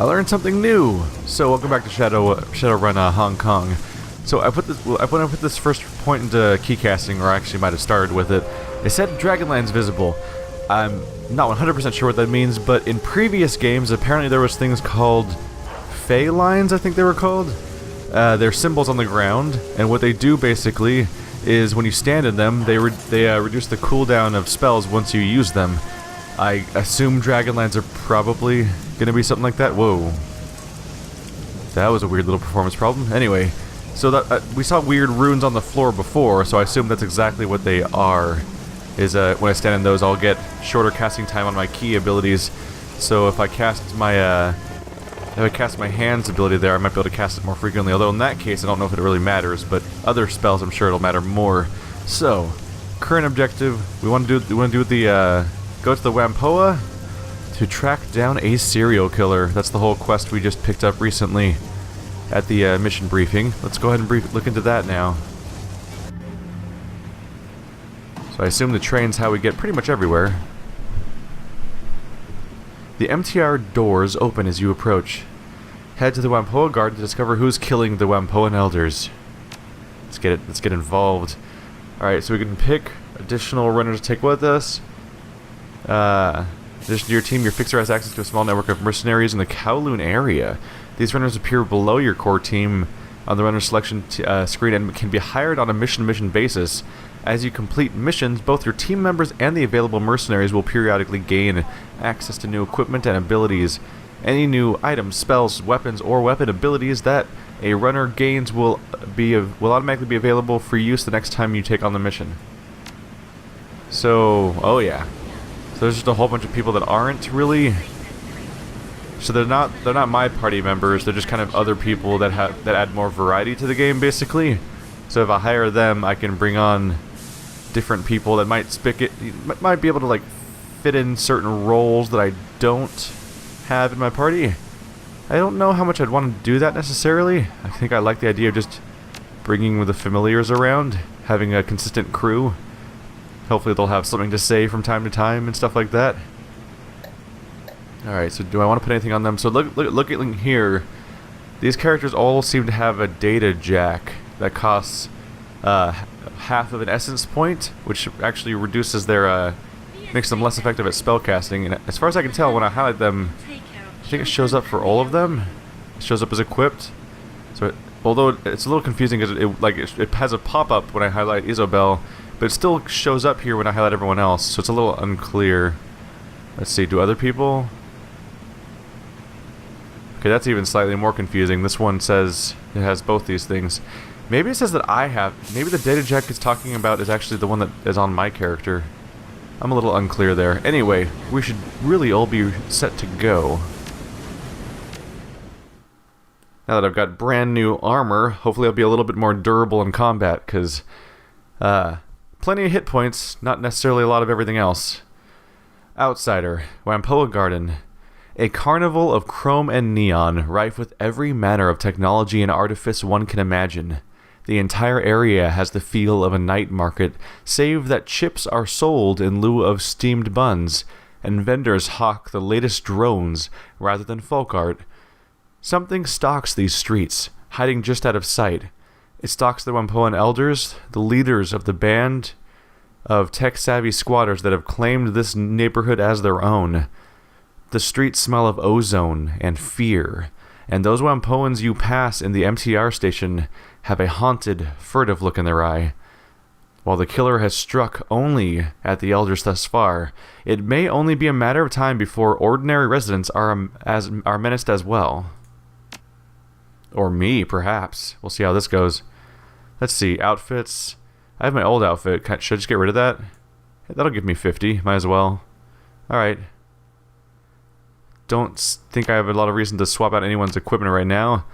I learned something new. So welcome back to Shadowrun Hong Kong. So when I put this first point into keycasting, or I actually might have started with it, it said Dragonlands visible. I'm not 100% sure what that means, but in previous games, apparently there was things called Fey lines, I think they were called. They're symbols on the ground, and what they do basically is when you stand in them, they reduce the cooldown of spells once you use them. I assume Dragonlands are probably gonna be something like that. Whoa. That was a weird little performance problem. Anyway, so that we saw weird runes on the floor before, so I assume that's exactly what they are. Is when I stand in those, I'll get shorter casting time on my key abilities. So if I cast my hands ability there, I might be able to cast it more frequently. Although in that case, I don't know if it really matters, but other spells, I'm sure it'll matter more. So, current objective, we want to do go to the Whampoa to track down a serial killer. That's the whole quest we just picked up recently at the mission briefing. Let's go ahead and look into that now. So I assume the train's how we get pretty much everywhere. The MTR doors open as you approach. Head to the Whampoa Garden to discover who's killing the Whampoan elders. Let's get involved. Alright, so we can pick additional runners to take with us. In addition to your team, your fixer has access to a small network of mercenaries in the Kowloon area. These runners appear below your core team on the runner selection screen and can be hired on a mission-to-mission basis. As you complete missions, both your team members and the available mercenaries will periodically gain access to new equipment and abilities. Any new items, spells, weapons, or weapon abilities that a runner gains will automatically be available for use the next time you take on the mission. So, oh yeah. So there's just a whole bunch of people that aren't really. So they're not my party members. They're just kind of other people that add more variety to the game, basically. So if I hire them, I can bring on different people that might be able to like fit in certain roles that I don't have in my party. I don't know how much I'd want to do that necessarily. I think I like the idea of just bringing the familiars around, having a consistent crew. Hopefully they'll have something to say from time to time and stuff like that. Alright, so do I want to put anything on them? So look at here. These characters all seem to have a data jack that costs half of an essence point, which actually reduces their makes them less effective at spellcasting. And as far as I can tell, when I highlight them, I think it shows up for all of them. It shows up as equipped. So although it's a little confusing because it has a pop-up when I highlight Isobel, but it still shows up here when I highlight everyone else. So it's a little unclear. Let's see, do other people? Okay, that's even slightly more confusing. This one says it has both these things. Maybe it says that I have. Maybe the data jack it's talking about is actually the one that is on my character. I'm a little unclear there. Anyway, we should really all be set to go. Now that I've got brand new armor, hopefully I'll be a little bit more durable in combat, because plenty of hit points, not necessarily a lot of everything else. Outsider, Whampoa Garden. A carnival of chrome and neon, rife with every manner of technology and artifice one can imagine. The entire area has the feel of a night market, save that chips are sold in lieu of steamed buns, and vendors hawk the latest drones rather than folk art. Something stalks these streets, hiding just out of sight. It stalks the Whampoan elders, the leaders of the band of tech-savvy squatters that have claimed this neighborhood as their own. The streets smell of ozone and fear, and those Whampoans you pass in the MTR station have a haunted, furtive look in their eye. While the killer has struck only at the elders thus far, it may only be a matter of time before ordinary residents are menaced as well. Or me, perhaps. We'll see how this goes. Let's see, outfits. I have my old outfit. Should I just get rid of that? That'll give me 50, might as well. Alright. Don't think I have a lot of reason to swap out anyone's equipment right now,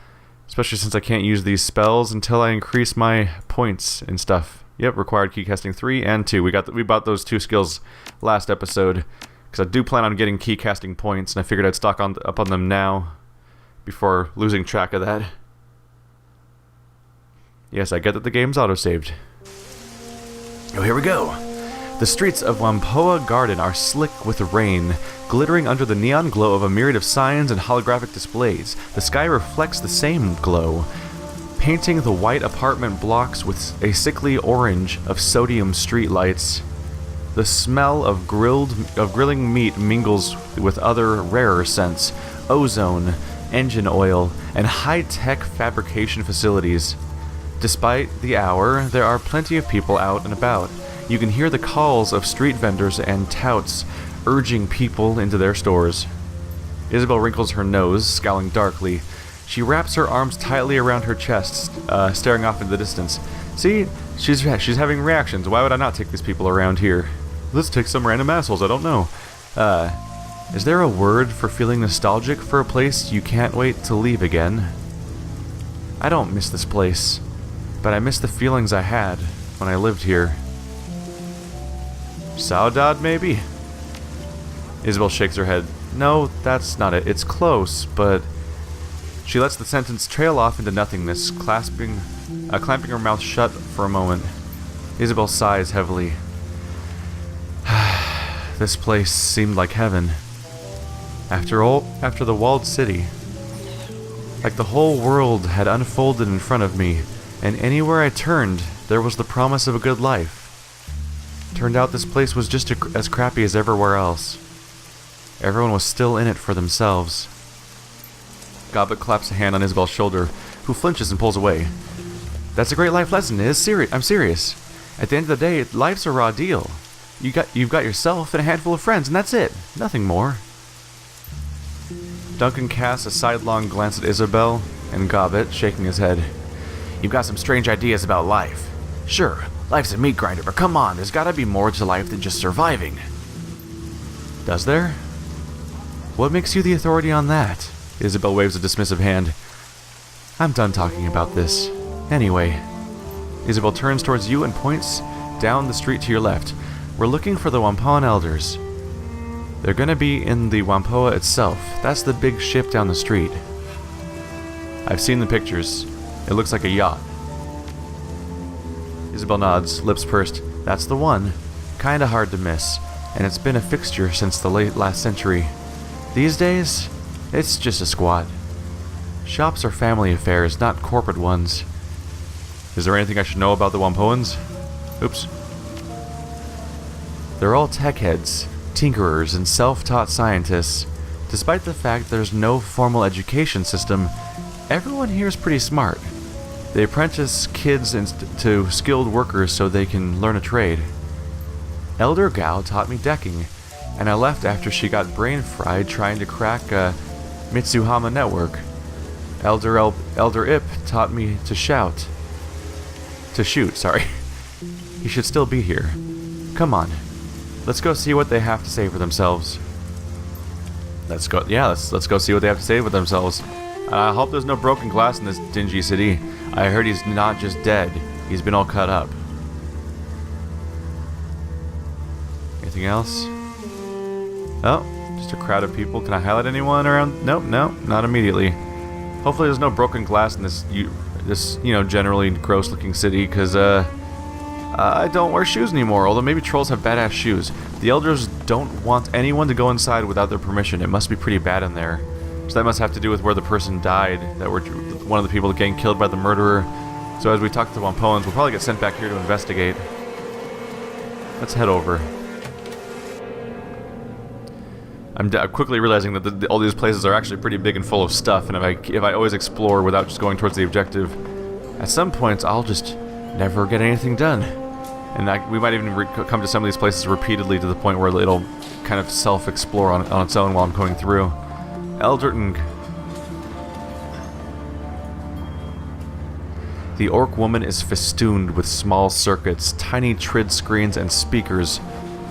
especially since I can't use these spells until I increase my points and stuff. Yep, required keycasting 3 and 2. We bought those 2 skills last episode, because I do plan on getting keycasting points, and I figured I'd stock up on them now before losing track of that. Yes, I get that the game's autosaved. Oh, here we go. The streets of Whampoa Garden are slick with rain, glittering under the neon glow of a myriad of signs and holographic displays. The sky reflects the same glow, painting the white apartment blocks with a sickly orange of sodium streetlights. The smell of grilling meat mingles with other rarer scents, ozone, engine oil, and high-tech fabrication facilities. Despite the hour, there are plenty of people out and about. You can hear the calls of street vendors and touts urging people into their stores. Isabel wrinkles her nose, scowling darkly. She wraps her arms tightly around her chest, staring off into the distance. See? She's having reactions. Why would I not take these people around here? Let's take some random assholes, I don't know. Is there a word for feeling nostalgic for a place you can't wait to leave again? I don't miss this place, but I miss the feelings I had when I lived here. Saudade, maybe? Isabel shakes her head. No, that's not it. It's close, but... She lets the sentence trail off into nothingness, clamping her mouth shut for a moment. Isabel sighs heavily. This place seemed like heaven. After the walled city. Like the whole world had unfolded in front of me, and anywhere I turned, there was the promise of a good life. Turned out this place was just as crappy as everywhere else. Everyone was still in it for themselves. Gobbet claps a hand on Isabel's shoulder, who flinches and pulls away. That's a great life lesson, I'm serious. At the end of the day, life's a raw deal. You've got yourself and a handful of friends, and that's it. Nothing more. Duncan casts a sidelong glance at Isabel and Gobbet, shaking his head. You've got some strange ideas about life. Sure, life's a meat grinder, but come on, there's gotta be more to life than just surviving. Does there? What makes you the authority on that? Isabel waves a dismissive hand. I'm done talking about this. Anyway. Isabel turns towards you and points down the street to your left. We're looking for the Whampoan Elders. They're gonna be in the Whampoa itself. That's the big ship down the street. I've seen the pictures. It looks like a yacht. Isabel nods, lips pursed. That's the one. Kinda hard to miss, and it's been a fixture since the late last century. These days, it's just a squat. Shops are family affairs, not corporate ones. Is there anything I should know about the Whampoans? Oops. They're all tech heads, tinkerers, and self-taught scientists. Despite the fact there's no formal education system, everyone here is pretty smart. They apprentice kids to skilled workers so they can learn a trade. Elder Gao taught me decking, and I left after she got brain fried trying to crack a Mitsuhama network. Elder Ip taught me to shoot. He should still be here. Come on. Let's go see what they have to say for themselves. Let's go see what they have to say for themselves. I hope there's no broken glass in this dingy city. I heard he's not just dead, he's been all cut up. Anything else? Oh, just a crowd of people. Can I highlight anyone around? Nope, no, not immediately. Hopefully there's no broken glass in this generally gross looking city, because I don't wear shoes anymore, although maybe trolls have badass shoes. The elders don't want anyone to go inside without their permission. It must be pretty bad in there. So that must have to do with where the person died, that were one of the people getting killed by the murderer. So as we talk to the Whampoans, we'll probably get sent back here to investigate. Let's head over. I'm quickly realizing that all these places are actually pretty big and full of stuff, and if I always explore without just going towards the objective, at some points I'll just never get anything done. And we might even come to some of these places repeatedly to the point where it'll kind of self-explore on its own while I'm going through. Elderton. The orc woman is festooned with small circuits, tiny TRID screens, and speakers.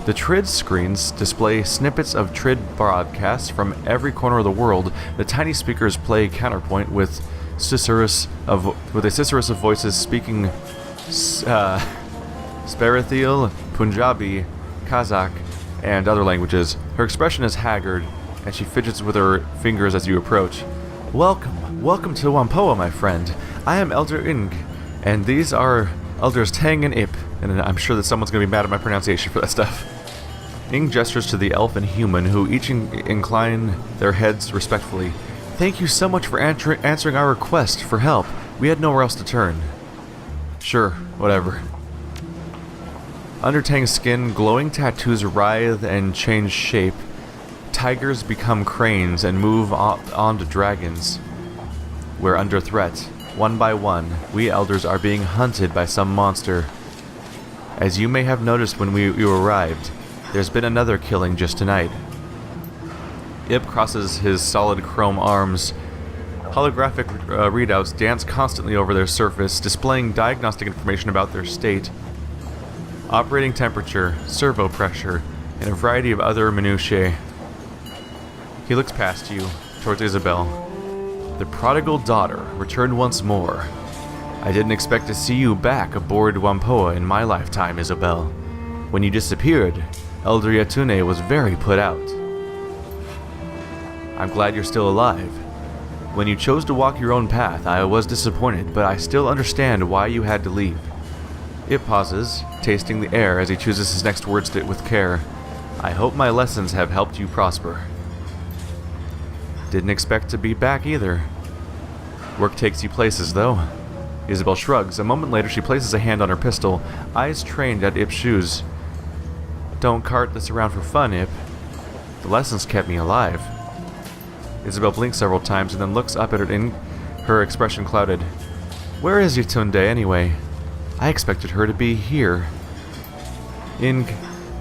The TRID screens display snippets of TRID broadcasts from every corner of the world. The tiny speakers play counterpoint with a Cicerus of voices speaking Sparathiel, Punjabi, Kazakh, and other languages. Her expression is haggard, and she fidgets with her fingers as you approach. Welcome to Whampoa, my friend. I am Elder Ing, and these are Elders Tang and Ip. And I'm sure that someone's going to be mad at my pronunciation for that stuff. Ing gestures to the elf and human, who each incline their heads respectfully. Thank you so much for answering our request for help. We had nowhere else to turn. Sure, whatever. Under Tang's skin, glowing tattoos writhe and change shape. Tigers become cranes and move on to dragons. We're under threat. One by one, we elders are being hunted by some monster. As you may have noticed when you arrived, there's been another killing just tonight. Ip crosses his solid chrome arms. Holographic readouts dance constantly over their surface, displaying diagnostic information about their state. Operating temperature, servo pressure, and a variety of other minutiae. He looks past you, towards Isabel. The prodigal daughter returned once more. I didn't expect to see you back aboard Wampoa in my lifetime, Isabel. When you disappeared, Elder Yatune was very put out. I'm glad you're still alive. When you chose to walk your own path, I was disappointed, but I still understand why you had to leave. It pauses, tasting the air as he chooses his next words with care. I hope my lessons have helped you prosper. Didn't expect to be back either. Work takes you places, though. Isabel shrugs. A moment later, she places a hand on her pistol, eyes trained at Ip's shoes. Don't cart this around for fun, Ip. The lessons kept me alive. Isabel blinks several times and then looks up at her expression clouded. Where is Yatunde, anyway? I expected her to be here. Ing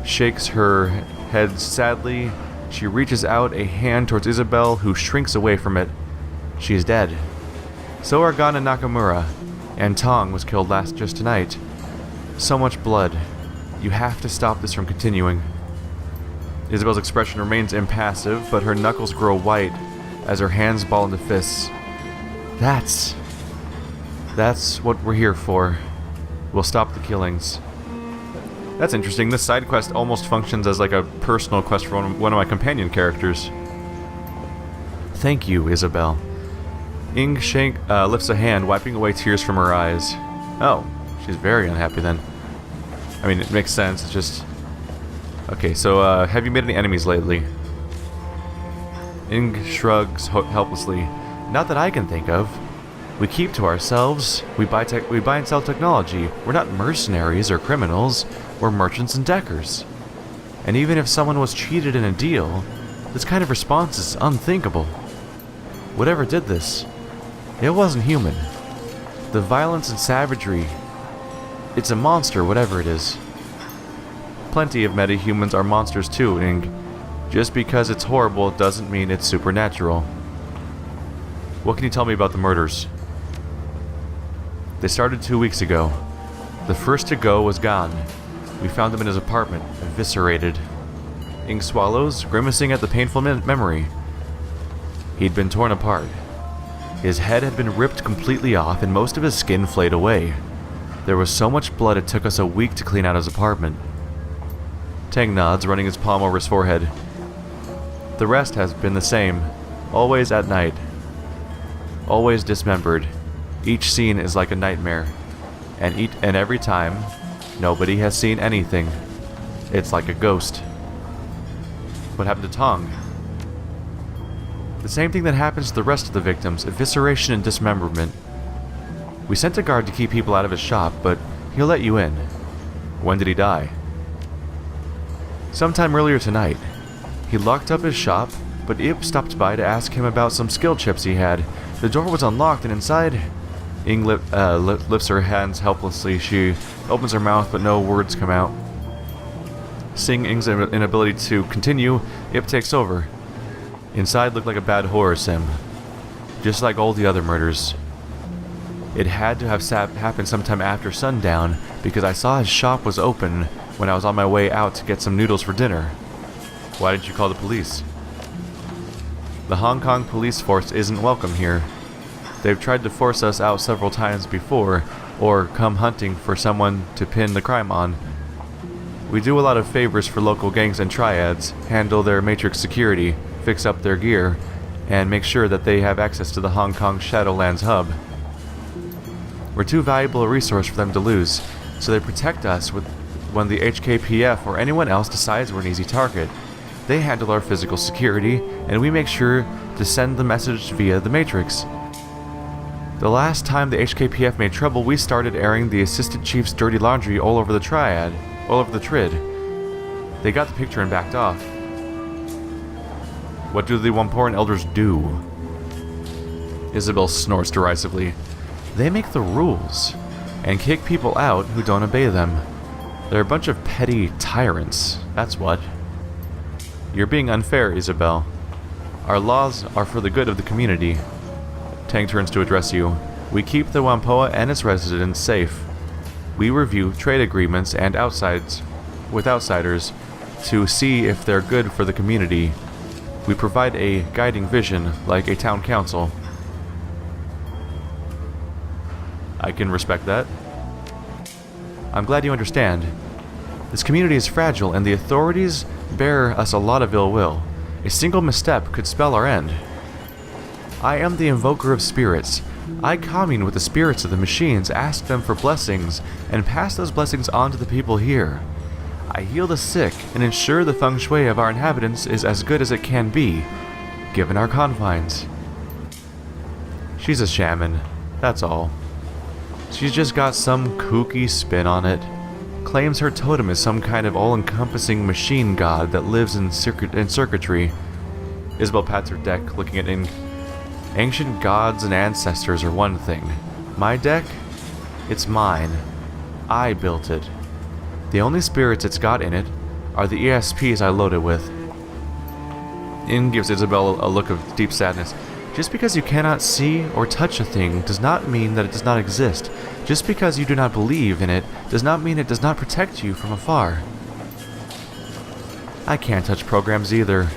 shakes her head sadly. She reaches out a hand towards Isabel, who shrinks away from it. She is dead. So are Gon and Nakamura, and Tong was killed just tonight. So much blood. You have to stop this from continuing. Isabel's expression remains impassive, but her knuckles grow white as her hands ball into fists. That's what we're here for. We'll stop the killings. That's interesting. This side quest almost functions as like a personal quest for one of my companion characters. Thank you, Isabel. Ing lifts a hand, wiping away tears from her eyes. Oh, she's very unhappy then. I mean, it makes sense. It's just... Okay, so have you made any enemies lately? Ing shrugs helplessly. Not that I can think of. We keep to ourselves. We buy and sell technology. We're not mercenaries or criminals. We're merchants and deckers. And even if someone was cheated in a deal, this kind of response is unthinkable. Whatever did this, it wasn't human. The violence and savagery, it's a monster, whatever it is. Plenty of metahumans are monsters too, Ing. Just because it's horrible doesn't mean it's supernatural. What can you tell me about the murders? They started 2 weeks ago. The first to go was Gon. We found him in his apartment, eviscerated. Ing swallows, grimacing at the painful memory. He'd been torn apart. His head had been ripped completely off and most of his skin flayed away. There was so much blood it took us a week to clean out his apartment. Tang nods, running his palm over his forehead. The rest has been the same. Always at night. Always dismembered. Each scene is like a nightmare. And every time, nobody has seen anything. It's like a ghost. What happened to Tong? The same thing that happens to the rest of the victims, evisceration and dismemberment. We sent a guard to keep people out of his shop, but he'll let you in. When did he die? Sometime earlier tonight. He locked up his shop, but Ip stopped by to ask him about some skill chips he had. The door was unlocked and inside... Ing lifts her hands helplessly. She opens her mouth, but no words come out. Seeing Ing's inability to continue, Ip takes over. Inside looked like a bad horror sim. Just like all the other murders. It had to have happened sometime after sundown, because I saw his shop was open when I was on my way out to get some noodles for dinner. Why didn't you call the police? The Hong Kong police force isn't welcome here. They've tried to force us out several times before, or come hunting for someone to pin the crime on. We do a lot of favors for local gangs and triads, handle their matrix security, fix up their gear, and make sure that they have access to the Hong Kong Shadowlands hub. We're too valuable a resource for them to lose. so they protect us when the HKPF or anyone else decides we're an easy target. They handle our physical security, and we make sure to send the message via the Matrix. The last time the HKPF made trouble, we started airing the Assistant Chief's dirty laundry all over the Trid. They got the picture and backed off. What do the Wamporan Elders do? Isabel snorts derisively. They make the rules, and kick people out who don't obey them. They're a bunch of petty tyrants, that's what. You're being unfair, Isabel. Our laws are for the good of the community. Tang turns to address you. We keep the Wampoa and its residents safe. We review trade agreements and with outsiders to see if they're good for the community. We provide a guiding vision, like a town council. I can respect that. I'm glad you understand. This community is fragile, and the authorities bear us a lot of ill will. A single misstep could spell our end. I am the invoker of spirits. I commune with the spirits of the machines, ask them for blessings, and pass those blessings on to the people here. I heal the sick and ensure the feng shui of our inhabitants is as good as it can be, given our confines. She's a shaman, that's all. She's just got some kooky spin on it. Claims her totem is some kind of all-encompassing machine god that lives in circuitry. Isabel pats her deck, looking at ink. Ancient gods and ancestors are one thing. My deck? It's mine. I built it. The only spirits it's got in it are the ESPs I loaded with. In gives Isabel a look of deep sadness. Just because you cannot see or touch a thing does not mean that it does not exist. Just because you do not believe in it does not mean it does not protect you from afar. I can't touch programs either,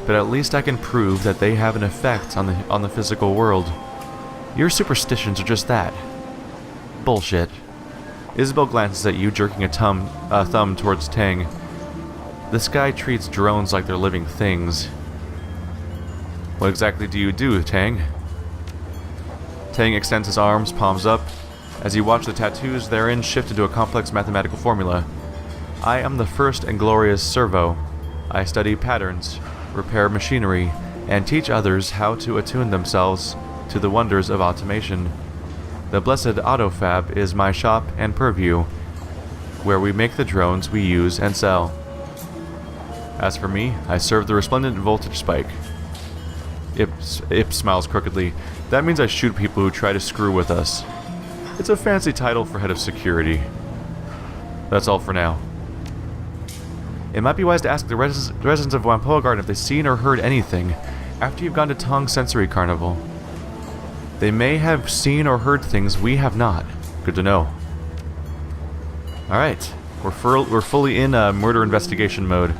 but at least I can prove that they have an effect on the physical world. Your superstitions are just that. Bullshit. Isabel glances at you, jerking a thumb towards Tang. This guy treats drones like they're living things. What exactly do you do, Tang? Tang extends his arms, palms up, as you watch the tattoos therein shift into a complex mathematical formula. I am the first and glorious servo. I study patterns, repair machinery, and teach others how to attune themselves to the wonders of automation. The blessed AutoFab is my shop and purview, where we make the drones we use and sell. As for me, I serve the resplendent voltage spike. Ip smiles crookedly. That means I shoot people who try to screw with us. It's a fancy title for head of security. That's all for now. It might be wise to ask the residents of Wampoa Garden if they've seen or heard anything after you've gone to Tong's Sensory Carnival. They may have seen or heard things we have not. Good to know. Alright, we're fully in murder investigation mode,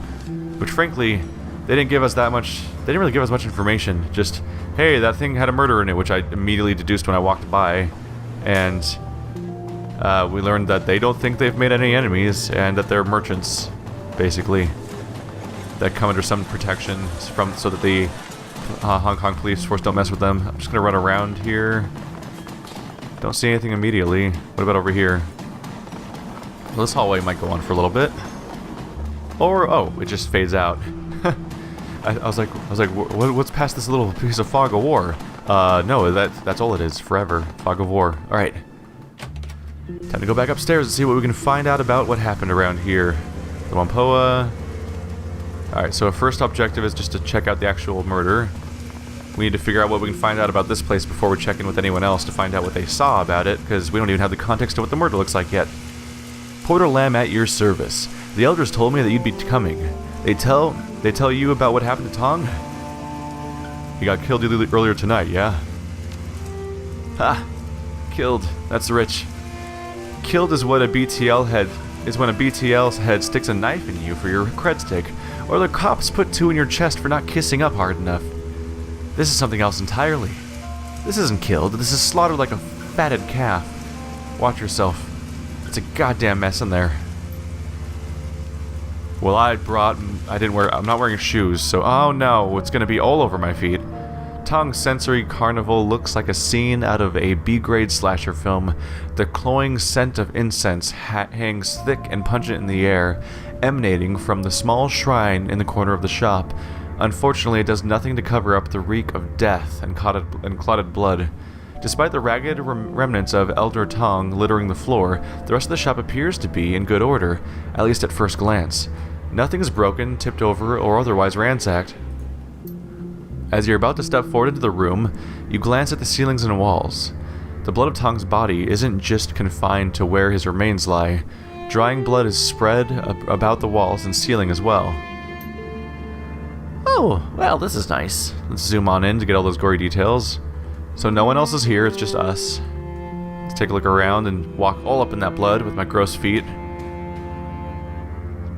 which frankly, they didn't give us that much. They didn't really give us much information. Just, hey, that thing had a murder in it, which I immediately deduced when I walked by, and we learned that they don't think they've made any enemies, and that they're merchants, basically, that come under some protection so that the Hong Kong police force don't mess with them. I'm just gonna run around here. Don't see anything immediately. What about over here? Well, this hallway might go on for a little bit, or oh, it just fades out. I was like, what's past this little piece of fog of war? No, that's all it is. Forever, fog of war. All right, time to go back upstairs and see what we can find out about what happened around here. The Wampoa. All right, so our first objective is just to check out the actual murder. We need to figure out what we can find out about this place before we check in with anyone else to find out what they saw about it, because we don't even have the context of what the murder looks like yet. Porter Lamb at your service. The elders told me that you'd be coming. They tell you about what happened to Tong? He got killed earlier tonight, yeah? Ha! Killed. That's rich. Killed is what a BTL head is when a BTL's head sticks a knife in you for your cred stick, or the cops put two in your chest for not kissing up hard enough. This is something else entirely. This isn't killed. This is slaughtered like a fatted calf. Watch yourself. It's a goddamn mess in there. Well, I'm not wearing shoes, so oh no, it's gonna be all over my feet. Tong's sensory carnival looks like a scene out of a B-grade slasher film. The cloying scent of incense hangs thick and pungent in the air, emanating from the small shrine in the corner of the shop. Unfortunately, it does nothing to cover up the reek of death and clotted blood. Despite the ragged remnants of Elder Tong littering the floor, the rest of the shop appears to be in good order, at least at first glance. Nothing is broken, tipped over, or otherwise ransacked. As you're about to step forward into the room, you glance at the ceilings and walls. The blood of Tong's body isn't just confined to where his remains lie. Drying blood is spread about the walls and ceiling as well. Oh, well, this is nice. Let's zoom on in to get all those gory details. So no one else is here, it's just us. Let's take a look around and walk all up in that blood with my gross feet.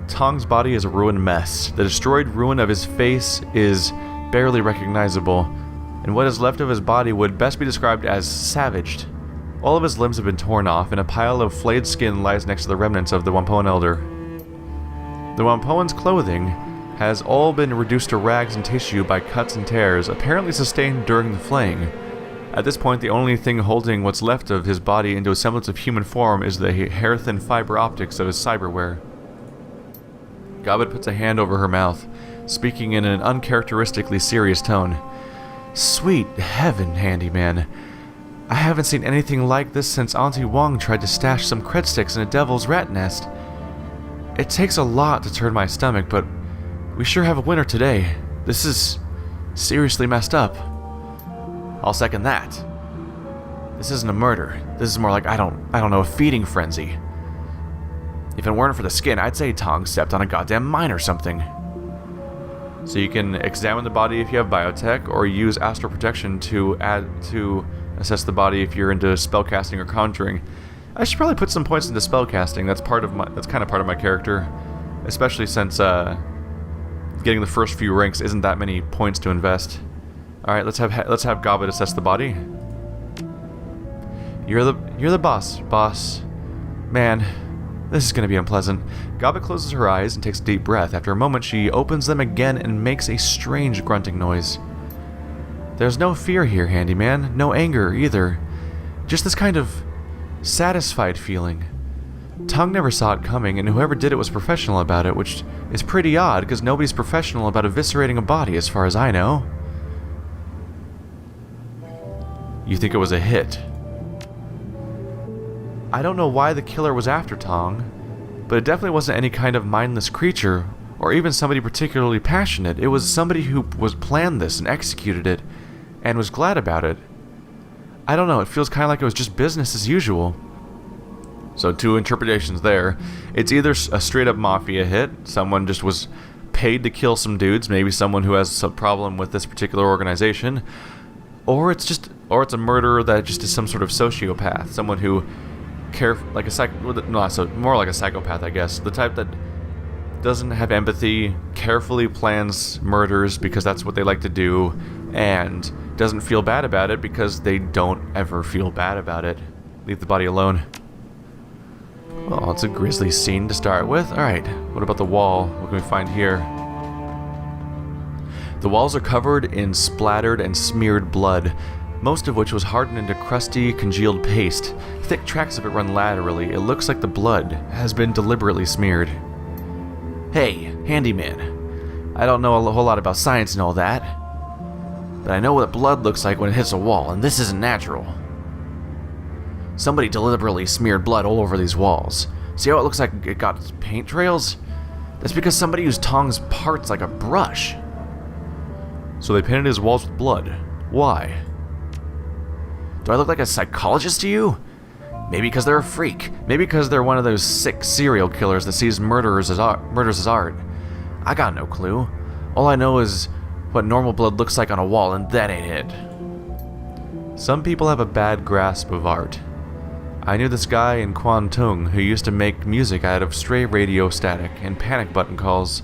Tong's body is a ruined mess. The destroyed ruin of his face is barely recognizable, and what is left of his body would best be described as savaged. All of his limbs have been torn off, and a pile of flayed skin lies next to the remnants of the Wampoan Elder. The Wampoan's clothing has all been reduced to rags and tissue by cuts and tears, apparently sustained during the flaying. At this point, the only thing holding what's left of his body into a semblance of human form is the hair-thin fiber optics of his cyberware. Gobbet puts a hand over her mouth, speaking in an uncharacteristically serious tone. Sweet heaven, handyman. I haven't seen anything like this since Auntie Wong tried to stash some cred sticks in a devil's rat nest. It takes a lot to turn my stomach, but we sure have a winner today. This is seriously messed up. I'll second that. This isn't a murder. This is more like, I don't know, a feeding frenzy. If it weren't for the skin, I'd say Tong stepped on a goddamn mine or something. So you can examine the body if you have biotech, or use astral protection to assess the body if you're into spellcasting or conjuring. I should probably put some points into spellcasting. That's kind of part of my character, especially since getting the first few ranks isn't that many points to invest. All right, let's have Gobbet assess the body. You're the boss. Man, this is going to be unpleasant. Gobbet closes her eyes and takes a deep breath. After a moment, she opens them again and makes a strange grunting noise. There's no fear here, handyman. No anger, either. Just this kind of satisfied feeling. Tong never saw it coming, and whoever did it was professional about it, which is pretty odd, because nobody's professional about eviscerating a body, as far as I know. You think it was a hit? I don't know why the killer was after Tong, but it definitely wasn't any kind of mindless creature, or even somebody particularly passionate. It was somebody who planned this and executed it, and was glad about it. I don't know, it feels kind of like it was just business as usual. So 2 interpretations there. It's either a straight up mafia hit, someone just was paid to kill some dudes, maybe someone who has some problem with this particular organization, or it's a murderer that just is some sort of sociopath, someone who more like a psychopath, I guess. The type that doesn't have empathy, carefully plans murders because that's what they like to do, and doesn't feel bad about it because they don't ever feel bad about it. Leave the body alone. Well, it's a grisly scene to start with. Alright, what about the wall? What can we find here? The walls are covered in splattered and smeared blood, most of which was hardened into crusty, congealed paste. Thick tracks of it run laterally. It looks like the blood has been deliberately smeared. Hey, handyman. I don't know a whole lot about science and all that, but I know what blood looks like when it hits a wall, and this isn't natural. Somebody deliberately smeared blood all over these walls. See how it looks like it got paint trails? That's because somebody used Tong's parts like a brush. So they painted his walls with blood. Why? Do I look like a psychologist to you? Maybe because they're a freak. Maybe because they're one of those sick serial killers that sees murders as art. I got no clue. All I know is what normal blood looks like on a wall, and that ain't it. Some people have a bad grasp of art. I knew this guy in Kwantung who used to make music out of stray radio static and panic button calls.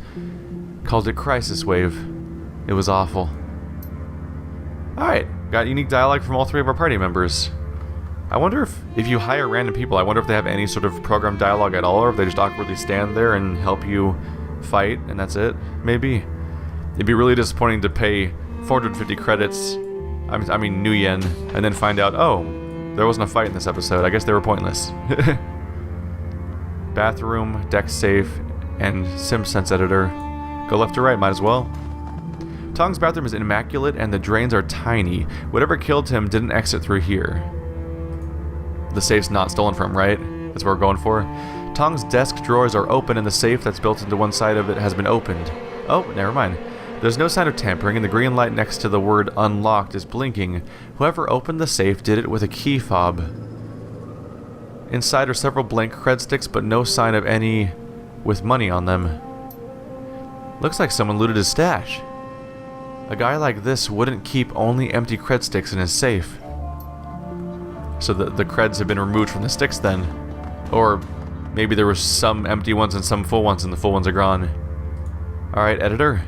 Called it Crisis Wave. It was awful. Alright, got unique dialogue from all 3 of our party members. I wonder if you hire random people, I wonder if they have any sort of program dialogue at all, or if they just awkwardly stand there and help you fight, and that's it. Maybe. It'd be really disappointing to pay 450 credits I mean Nguyen, and then find out, oh, there wasn't a fight in this episode. I guess they were pointless. Bathroom, deck safe, and SimSense editor. Go left to right, might as well. Tong's bathroom is immaculate and the drains are tiny. Whatever killed him didn't exit through here. The safe's not stolen from, right? That's what we're going for. Tong's desk drawers are open and the safe that's built into one side of it has been opened. Oh, never mind. There's no sign of tampering and the green light next to the word unlocked is blinking. Whoever opened the safe did it with a key fob. Inside are several blank cred sticks but no sign of any with money on them. Looks like someone looted his stash. A guy like this wouldn't keep only empty cred sticks in his safe. So the creds have been removed from the sticks then. Or maybe there were some empty ones and some full ones and the full ones are gone. Alright, editor.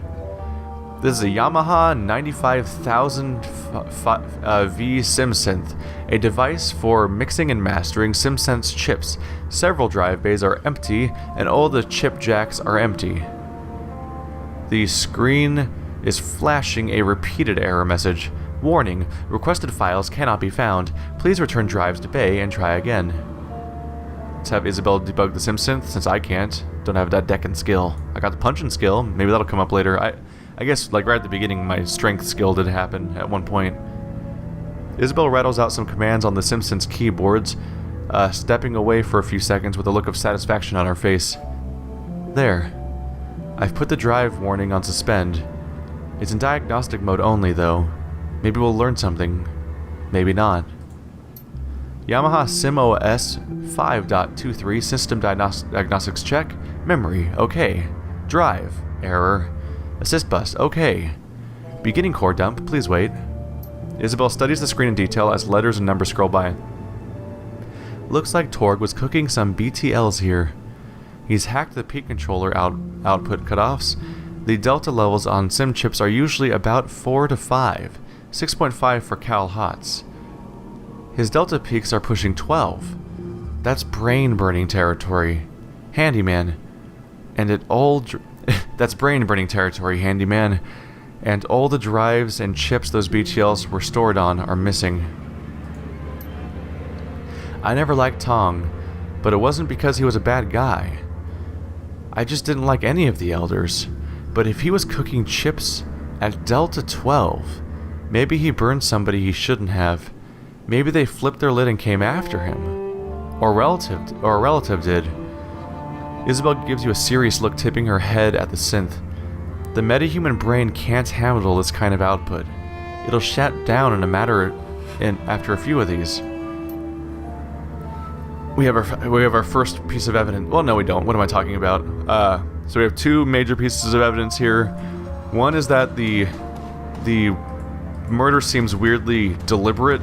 This is a Yamaha 95000 V SimSynth, a device for mixing and mastering SimSense chips. Several drive bays are empty, and all the chip jacks are empty. The screen is flashing a repeated error message. Warning, requested files cannot be found. Please return drives to bay and try again. Let's have Isabel debug the SimSynth, since I can't. Don't have that decking skill. I got the punching skill, maybe that'll come up later. I guess, like, right at the beginning, my strength skill did happen at one point. Isabel rattles out some commands on the SimSense keyboards, stepping away for a few seconds with a look of satisfaction on her face. There. I've put the drive warning on suspend. It's in diagnostic mode only, though. Maybe we'll learn something. Maybe not. Yamaha SimOS 5.23 System Diagnostics Check. Memory, okay. Drive, error. Assist bus, okay. Beginning core dump, please wait. Isabel studies the screen in detail as letters and numbers scroll by. Looks like Torg was cooking some BTLs here. He's hacked the peak controller output cutoffs. The delta levels on sim chips are usually about 4 to 5, 6.5 for Cal Hots. His delta peaks are pushing 12. That's brain-burning territory. Handyman. And it all... That's brain-burning territory, handyman. And all the drives and chips those BTLs were stored on are missing. I never liked Tong, but it wasn't because he was a bad guy. I just didn't like any of the elders. But if he was cooking chips at Delta 12, maybe he burned somebody he shouldn't have. Maybe they flipped their lid and came after him. Or a relative did. Isabel gives you a serious look, tipping her head at the synth. The metahuman brain can't handle this kind of output. It'll shut down after a few of these. We have our first piece of evidence. Well, no, we don't. What am I talking about? So we have two major pieces of evidence here. One is that the murder seems weirdly deliberate,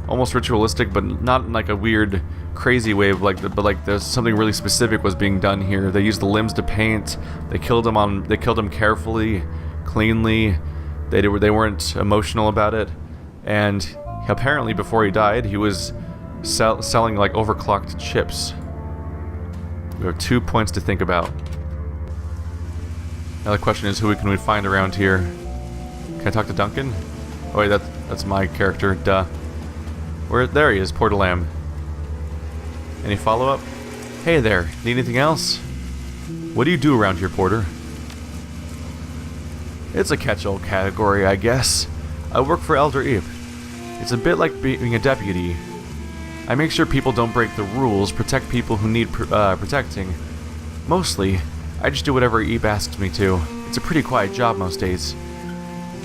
almost ritualistic, but not in like a weird, crazy way of but like there's something really specific was being done here. They used the limbs to paint. They killed him carefully, cleanly. They weren't emotional about it, and apparently before he died, he was selling like overclocked chips. We have 2 points to think about. Now the question is, who can we find around here? Can I talk to Duncan? Oh wait, that's my character. Duh. There he is, Portalam. Any follow-up? Hey there, need anything else? What do you do around here, Porter? It's a catch-all category, I guess. I work for Elder Eve. It's a bit like being a deputy. I make sure people don't break the rules, protect people who need protecting. Mostly, I just do whatever Eve asks me to. It's a pretty quiet job most days.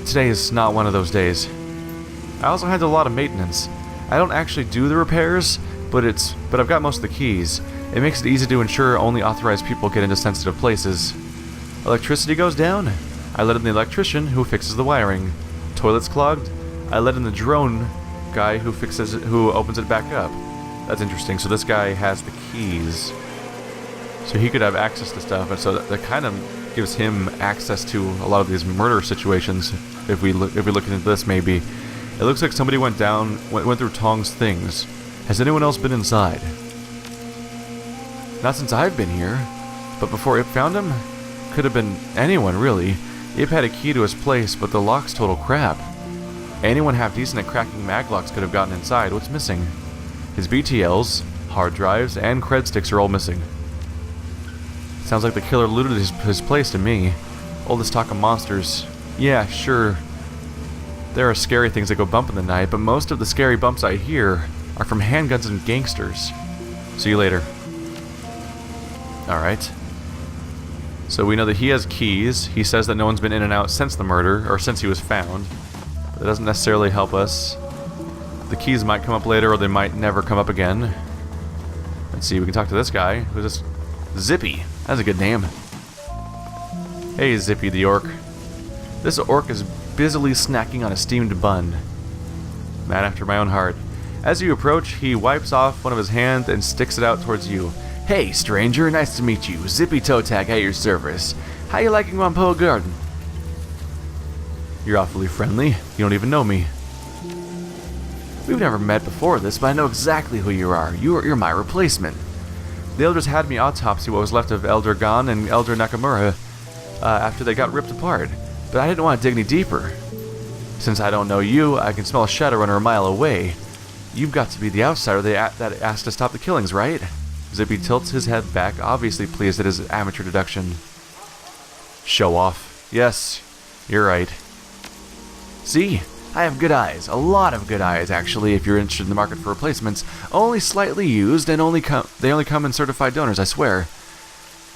Today is not one of those days. I also handle a lot of maintenance. I don't actually do the repairs, but I've got most of the keys. It makes it easy to ensure only authorized people get into sensitive places. Electricity goes down? I let in the electrician who fixes the wiring. Toilets clogged? I let in the drone guy who opens it back up. That's interesting. So this guy has the keys. So he could have access to stuff, and so that kind of gives him access to a lot of these murder situations. If we look into this, maybe it looks like somebody went through Tong's things. Has anyone else been inside? Not since I've been here, but before Ip found him, could have been anyone really. Ip had a key to his place, but the lock's total crap. Anyone half-decent at cracking maglocks could have gotten inside. What's missing? His BTLs, hard drives, and cred sticks are all missing. Sounds like the killer looted his place to me. All this talk of monsters. Yeah, sure. There are scary things that go bump in the night, but most of the scary bumps I hear are from handguns and gangsters. See you later. Alright. So we know that he has keys. He says that no one's been in and out since the murder, or since he was found. But that doesn't necessarily help us. The keys might come up later, or they might never come up again. Let's see, we can talk to this guy. Who's this? Zippy. That's a good name. Hey, Zippy the orc. This orc is busily snacking on a steamed bun. Man after my own heart. As you approach, he wipes off one of his hands and sticks it out towards you. Hey, stranger, nice to meet you. Zippy Toe Tag at your service. How you liking Wampoa Garden? You're awfully friendly. You don't even know me. We've never met before this, but I know exactly who you are. You're my replacement. The elders had me autopsy what was left of Elder Gon and Elder Nakamura after they got ripped apart, but I didn't want to dig any deeper. Since I don't know you, I can smell a Shadowrunner a mile away. You've got to be the outsider that asked to stop the killings, right? Zippy tilts his head back, obviously pleased at his amateur deduction. Show off. Yes, you're right. See? I have good eyes. A lot of good eyes, actually, if you're interested in the market for replacements. Only slightly used, and they only come in certified donors, I swear.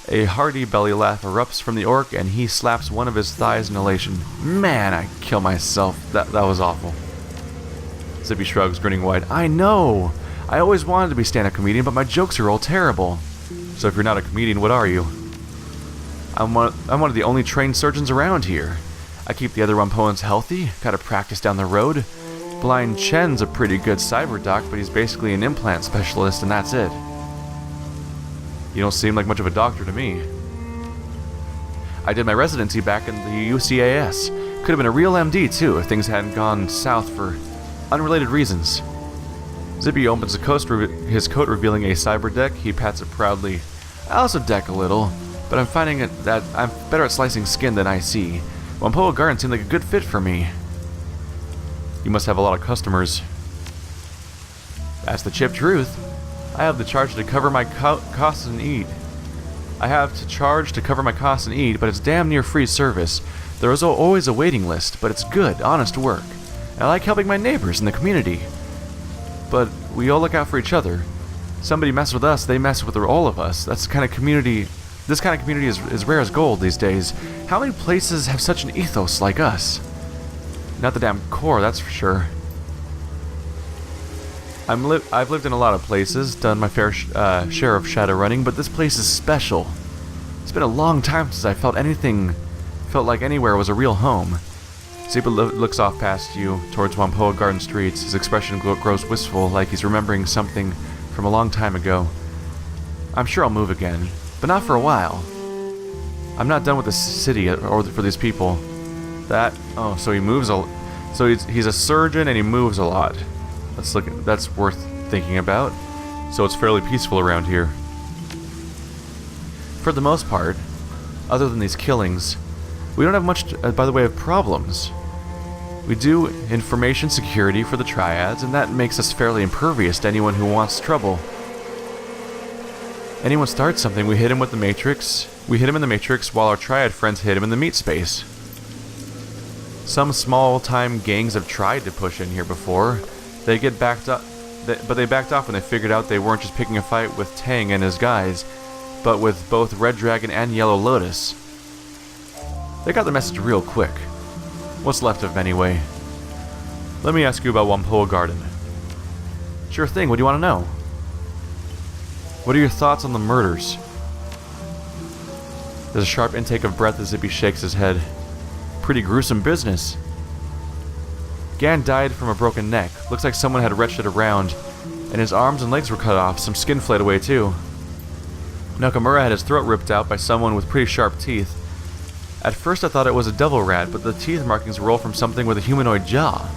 A hearty belly laugh erupts from the orc, and he slaps one of his thighs in elation. Man, I kill myself. That was awful. Zippy shrugs, grinning wide. I know! I always wanted to be stand-up comedian, but my jokes are all terrible. So if you're not a comedian, what are you? I'm one of the only trained surgeons around here. I keep the other Wampoans healthy, gotta practice down the road. Blind Chen's a pretty good cyber doc, but he's basically an implant specialist, and that's it. You don't seem like much of a doctor to me. I did my residency back in the UCAS. Could have been a real MD, too, if things hadn't gone south for unrelated reasons. Zippy opens his coat, revealing a cyber deck. He pats it proudly. I also deck a little, but I'm finding that I'm better at slicing skin than I see. Wampoa Garden seemed like a good fit for me. You must have a lot of customers. That's the chip truth. I have to charge to cover my costs and eat. But it's damn near free service. There is always a waiting list, but it's good, honest work. And I like helping my neighbors in the community. But we all look out for each other. Somebody messes with us, they mess with all of us. That's the kind of community. This kind of community is rare as gold these days. How many places have such an ethos like us? Not the damn core, that's for sure. I've lived in a lot of places, done my fair share of shadow running, but this place is special. It's been a long time since I felt like anywhere was a real home. Zippy looks off past you, towards Wampoa Garden streets. His expression grows wistful, like he's remembering something from a long time ago. I'm sure I'll move again, but not for a while. I'm not done with the city or for these people. So he moves so he's a surgeon and he moves a lot. That's worth thinking about. So it's fairly peaceful around here. For the most part, other than these killings, we don't have much by the way of problems. We do information security for the triads, and that makes us fairly impervious to anyone who wants trouble. Anyone starts something, we hit him with the Matrix. We hit him in the Matrix while our triad friends hit him in the meat space. Some small-time gangs have tried to push in here before. They get backed up, but they backed off when they figured out they weren't just picking a fight with Tang and his guys, but with both Red Dragon and Yellow Lotus. They got the message real quick. What's left of them anyway? Let me ask you about Wampoa Garden. Sure thing, what do you want to know? What are your thoughts on the murders? There's a sharp intake of breath as Zippy shakes his head. Pretty gruesome business. Gan died from a broken neck. Looks like someone had wretched it around, and his arms and legs were cut off. Some skin flayed away too. Nakamura had his throat ripped out by someone with pretty sharp teeth. At first I thought it was a devil rat, but the teeth markings were all from something with a humanoid jaw.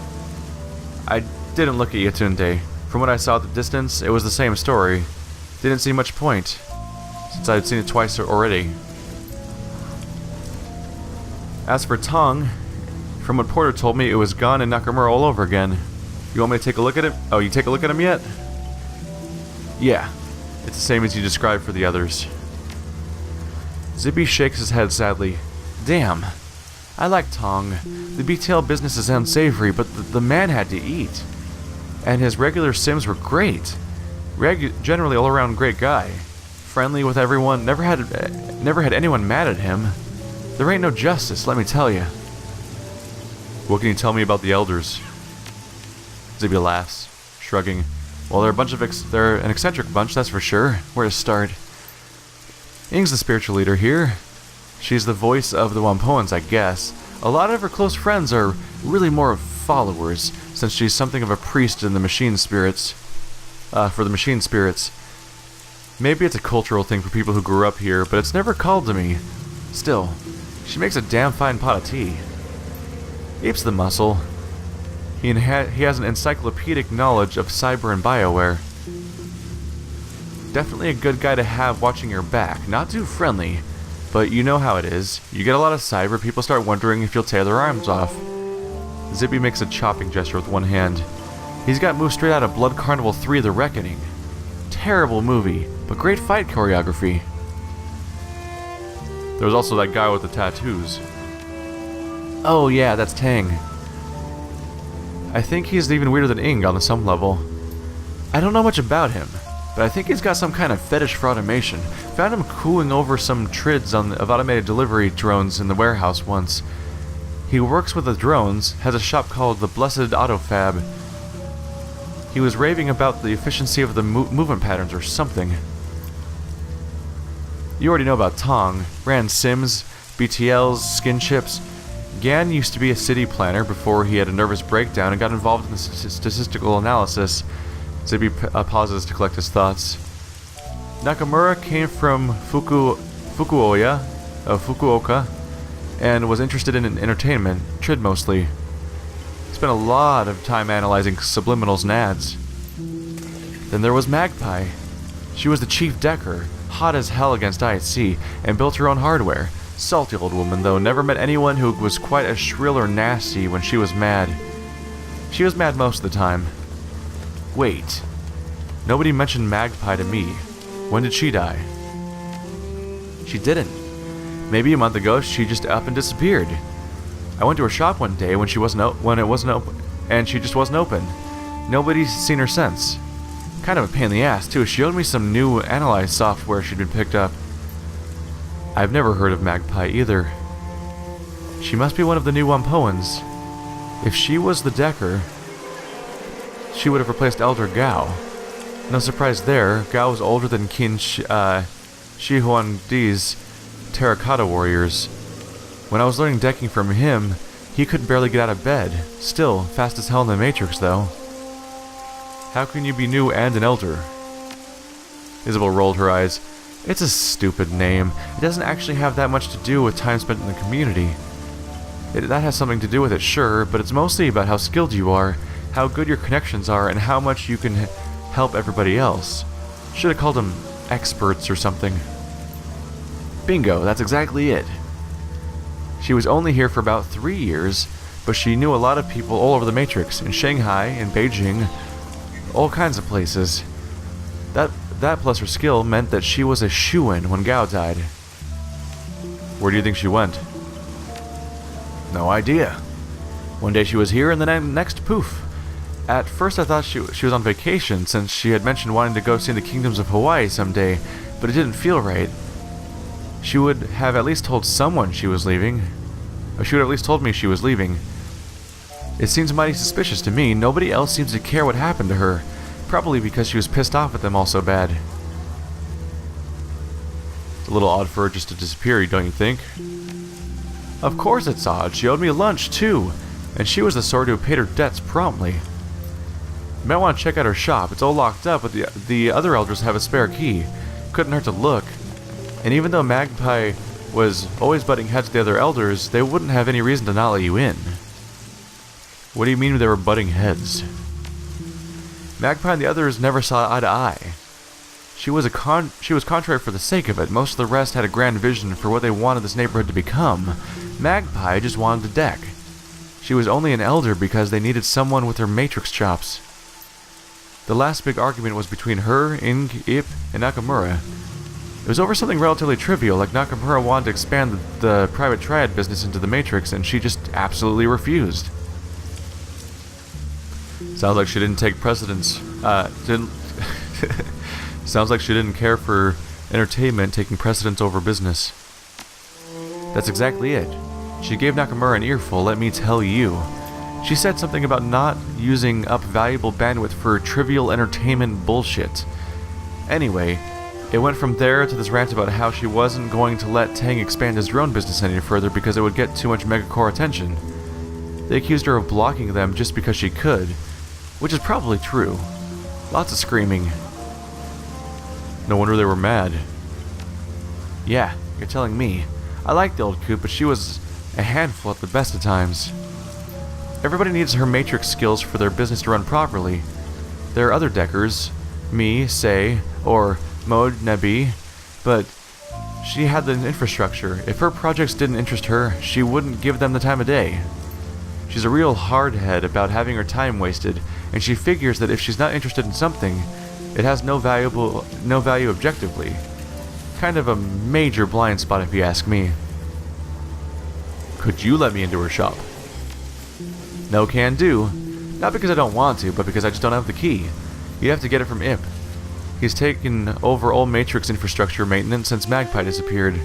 I didn't look at Yatunde. From what I saw at the distance, it was the same story. Didn't see much point, since I had seen it twice already. As for Tong, From what Porter told me, it was Gun and Nakamura all over again. You want me to take a look at it? Oh, you take a look at him yet? Yeah. It's the same as you described for the others. Zippy shakes his head sadly. Damn. I like Tong. The BTL business is unsavory, but the man had to eat. And his regular Sims were great. Generally all-around great guy. Friendly with everyone, never had anyone mad at him. There ain't no justice, let me tell you. What can you tell me about the elders? Zippy laughs, shrugging. Well, they're an eccentric bunch, that's for sure. Where to start? Ing's the spiritual leader here. She's the voice of the Wampoans, I guess. A lot of her close friends are really more followers, since she's something of a priest in the machine spirits. For the machine spirits. Maybe it's a cultural thing for people who grew up here, but it's never called to me. Still, she makes a damn fine pot of tea. Apes the muscle. He has an encyclopedic knowledge of cyber and bioware. Definitely a good guy to have watching your back. Not too friendly, but you know how it is. You get a lot of cyber, people start wondering if you'll tear their arms off. Zippy makes a chopping gesture with one hand. He's got moves straight out of Blood Carnival 3: The Reckoning. Terrible movie, but great fight choreography. There was also that guy with the tattoos. Oh yeah, that's Tang. I think he's even weirder than Ing on some level. I don't know much about him, but I think he's got some kind of fetish for automation. Found him cooing over some trids of automated delivery drones in the warehouse once. He works with the drones, has a shop called the Blessed Autofab. He was raving about the efficiency of the movement patterns or something. You already know about Tong. Ran Sims, BTLs, skin chips. Gan used to be a city planner before he had a nervous breakdown and got involved in the statistical analysis. Zippy pauses to collect his thoughts. Nakamura came from Fukuoka, and was interested in entertainment, trid mostly. Spent a lot of time analyzing subliminals and ads. Then there was Magpie. She was the chief decker, hot as hell against IC, and built her own hardware. Salty old woman, though, never met anyone who was quite as shrill or nasty when she was mad. She was mad most of the time. Wait. Nobody mentioned Magpie to me. When did she die? She didn't. Maybe a month ago, she just up and disappeared. I went to her shop one day when it wasn't open, and she just wasn't open. Nobody's seen her since. Kind of a pain in the ass, too. She owed me some new analyze software she'd been picked up. I've never heard of Magpie either. She must be one of the new Wampoans. If she was the Decker, she would have replaced Elder Gao. No surprise there. Gao was older than Qin Shi Huangdi's Terracotta Warriors. When I was learning decking from him, he couldn't barely get out of bed. Still, fast as hell in the Matrix, though. How can you be new and an elder? Isabel rolled her eyes. It's a stupid name. It doesn't actually have that much to do with time spent in the community. That has something to do with it, sure, but it's mostly about how skilled you are, how good your connections are, and how much you can help everybody else. Should have called them experts or something. Bingo, that's exactly it. She was only here for about 3 years, but she knew a lot of people all over the Matrix, in Shanghai, in Beijing, all kinds of places. That plus her skill meant that she was a shoo-in when Gao died. Where do you think she went? No idea. One day she was here and the next, poof. At first I thought she was on vacation since she had mentioned wanting to go see the kingdoms of Hawaii someday, but it didn't feel right. She would have at least told someone she was leaving. Or she would have at least told me she was leaving. It seems mighty suspicious to me. Nobody else seems to care what happened to her. Probably because she was pissed off at them all so bad. It's a little odd for her just to disappear, don't you think? Of course it's odd. She owed me lunch, too. And she was the sort who paid her debts promptly. You might want to check out her shop. It's all locked up, but the other elders have a spare key. Couldn't hurt to look. And even though Magpie was always butting heads with the other elders, they wouldn't have any reason to not let you in. What do you mean they were butting heads? Magpie and the others never saw eye to eye. She was contrary for the sake of it. Most of the rest had a grand vision for what they wanted this neighborhood to become. Magpie just wanted to deck. She was only an elder because they needed someone with her matrix chops. The last big argument was between her, Ip, and Nakamura. It was over something relatively trivial, like Nakamura wanted to expand the private triad business into the matrix, and she just absolutely refused. Sounds like she didn't take precedence. Sounds like she didn't care for entertainment taking precedence over business. That's exactly it. She gave Nakamura an earful, let me tell you. She said something about not using up valuable bandwidth for trivial entertainment bullshit. Anyway, it went from there to this rant about how she wasn't going to let Tang expand his drone business any further because it would get too much megacore attention. They accused her of blocking them just because she could, which is probably true. Lots of screaming. No wonder they were mad. Yeah, you're telling me. I liked the old coop, but she was a handful at the best of times. Everybody needs her matrix skills for their business to run properly. There are other deckers, me, Say, or Mode Nebi, but she had the infrastructure. If her projects didn't interest her, she wouldn't give them the time of day. She's a real hardhead about having her time wasted, and she figures that if she's not interested in something, it has no value objectively. Kind of a major blind spot if you ask me. Could you let me into her shop? No can do. Not because I don't want to, but because I just don't have the key. You'd have to get it from Ip. He's taken over all Matrix infrastructure maintenance since Magpie disappeared.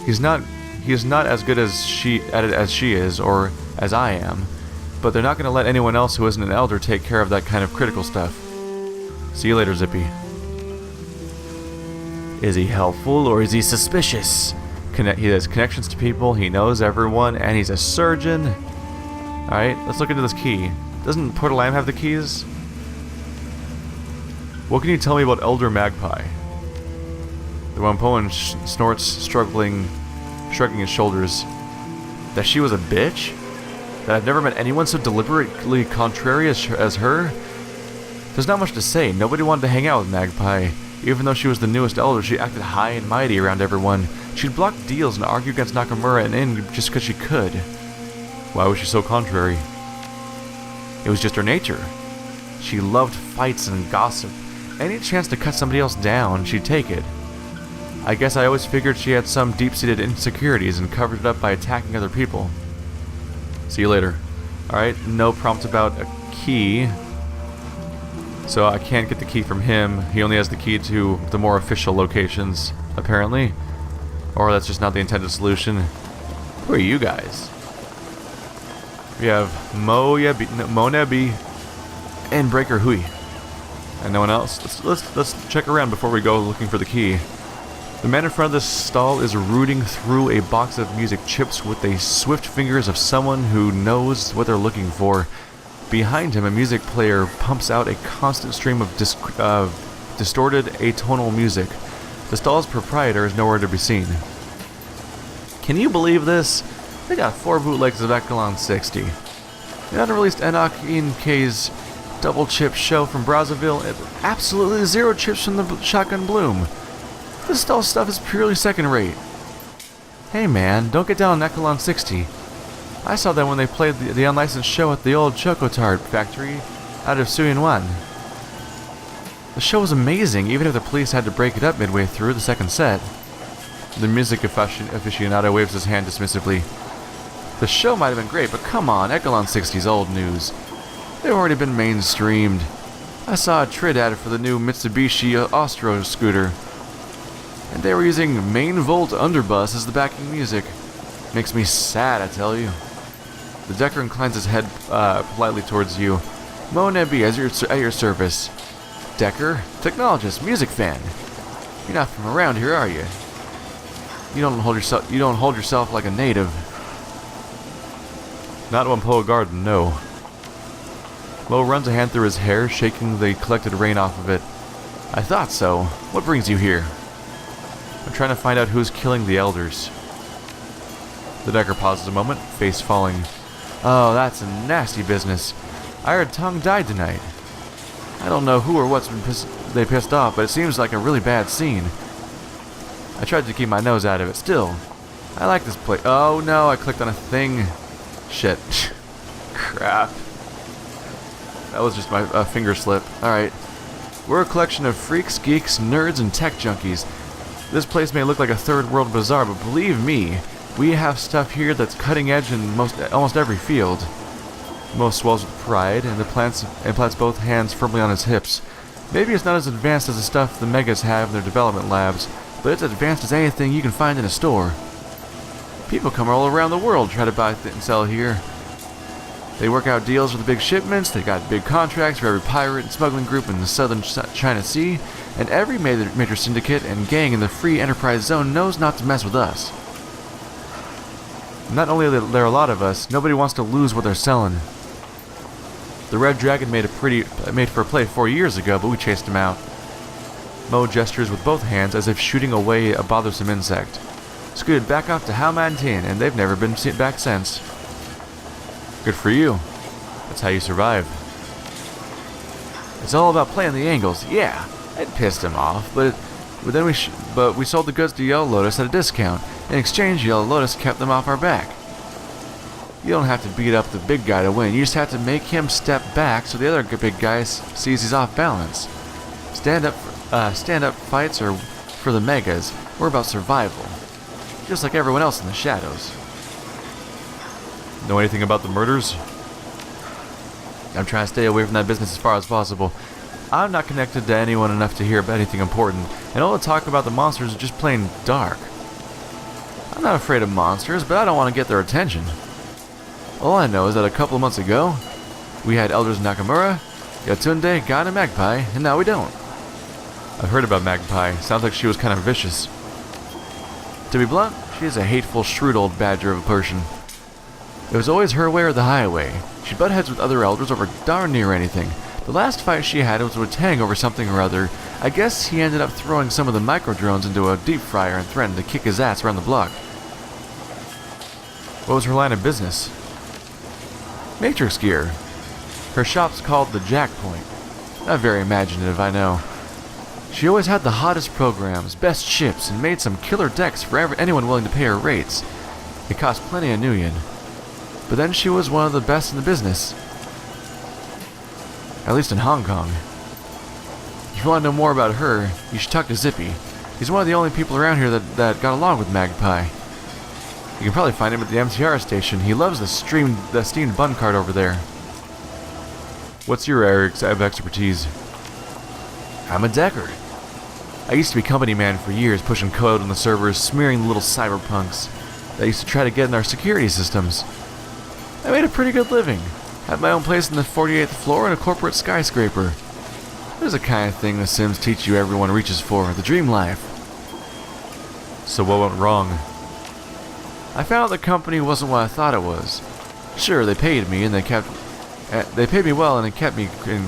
He is not as good as she is, or as I am, but they're not going to let anyone else who isn't an elder take care of that kind of critical stuff. See you later, Zippy. Is he helpful or is he suspicious? He has connections to people, he knows everyone, and he's a surgeon. Alright, let's look into this key. Doesn't Port Lamb have the keys? What can you tell me about Elder Magpie? The Wampoan snorts, shrugging his shoulders. That she was a bitch? That I've never met anyone so deliberately contrary as her? There's not much to say. Nobody wanted to hang out with Magpie. Even though she was the newest elder, she acted high and mighty around everyone. She'd block deals and argue against Nakamura and In just because she could. Why was she so contrary? It was just her nature. She loved fights and gossip. Any chance to cut somebody else down, she'd take it. I guess I always figured she had some deep-seated insecurities and covered it up by attacking other people. See you later. Alright, no prompt about a key. So I can't get the key from him. He only has the key to the more official locations, apparently. Or that's just not the intended solution. Who are you guys? We have Monebi and Breaker Hui. And no one else? Let's check around before we go looking for the key. The man in front of this stall is rooting through a box of music chips with the swift fingers of someone who knows what they're looking for. Behind him, a music player pumps out a constant stream of distorted atonal music. The stall's proprietor is nowhere to be seen. Can you believe this? They got 4 bootlegs of Echelon 60. The unreleased Enoch Ian K's double chip show from Brazzaville, and absolutely 0 chips from the Shotgun Bloom. This stall stuff is purely second rate. Hey man, don't get down on Echelon 60. I saw them when they played the unlicensed show at the old Chocotard factory out of Suiyuan. The show was amazing, even if the police had to break it up midway through the second set. The music aficionado waves his hand dismissively. The show might have been great, but come on, Echelon 60's old news. They've already been mainstreamed. I saw a Trid ad for the new Mitsubishi Ostro scooter. And they were using Main Volt Underbus as the backing music. Makes me sad, I tell you. The Decker inclines his head politely towards you. Mo Nebi, at your service. Decker, technologist, music fan. You're not from around here, are you? You don't hold yourself like a native. Not Wampoa Garden, no. Mo runs a hand through his hair, shaking the collected rain off of it. I thought so. What brings you here? I'm trying to find out who's killing the elders. The Decker pauses a moment, face falling. Oh, that's a nasty business. I heard Tong died tonight. I don't know who or what's been pissed off, but it seems like a really bad scene. I tried to keep my nose out of it. Still, I like this place. Oh no, I clicked on a thing. Shit. Crap. That was just my finger slip. Alright. We're a collection of freaks, geeks, nerds, and tech junkies. This place may look like a third world bazaar, but believe me, we have stuff here that's cutting edge in almost every field. Mo swells with pride and plants both hands firmly on his hips. Maybe it's not as advanced as the stuff the megas have in their development labs, but it's as advanced as anything you can find in a store. People come all around the world to try to buy and sell here. They work out deals for the big shipments, they got big contracts for every pirate and smuggling group in the southern China Sea, and every major syndicate and gang in the free enterprise zone knows not to mess with us. Not only are there a lot of us, nobody wants to lose what they're selling. The Red Dragon made for a play 4 years ago, but we chased him out. Mo gestures with both hands as if shooting away a bothersome insect. Scooted back off to Halmantin, and they've never been back since. Good for you. That's how you survive. It's all about playing the angles. Yeah, it pissed him off, but we sold the goods to Yellow Lotus at a discount. In exchange, Yellow Lotus kept them off our back. You don't have to beat up the big guy to win. You just have to make him step back so the other big guy sees he's off balance. Stand up fights are for the megas. We're about survival. Just like everyone else in the shadows. Know anything about the murders? I'm trying to stay away from that business as far as possible. I'm not connected to anyone enough to hear about anything important, and all the talk about the monsters is just plain dark. I'm not afraid of monsters, but I don't want to get their attention. All I know is that a couple of months ago, we had Elders Nakamura, Yatunde, God, and Magpie, and now we don't. I've heard about Magpie. Sounds like she was kind of vicious. To be blunt, she is a hateful, shrewd old badger of a person. It was always her way or the highway. She'd butt heads with other elders over darn near anything. The last fight she had was with Tang over something or other. I guess he ended up throwing some of the micro-drones into a deep fryer and threatened to kick his ass around the block. What was her line of business? Matrix gear. Her shop's called the Jack Point. Not very imaginative, I know. She always had the hottest programs, best ships, and made some killer decks for anyone willing to pay her rates. It cost plenty of Nuyen. But then she was one of the best in the business. At least in Hong Kong. If you want to know more about her, you should talk to Zippy. He's one of the only people around here that got along with Magpie. You can probably find him at the MTR station. He loves the steamed bun cart over there. What's your area of expertise? I'm a decker. I used to be company man for years, pushing code on the servers, smearing the little cyberpunks that used to try to get in our security systems. I made a pretty good living. Had my own place on the 48th floor in a corporate skyscraper. There's the kind of thing the Sims teach you everyone reaches for, the dream life. So what went wrong? I found out the company wasn't what I thought it was. Sure, they paid me and they paid me well and it kept me in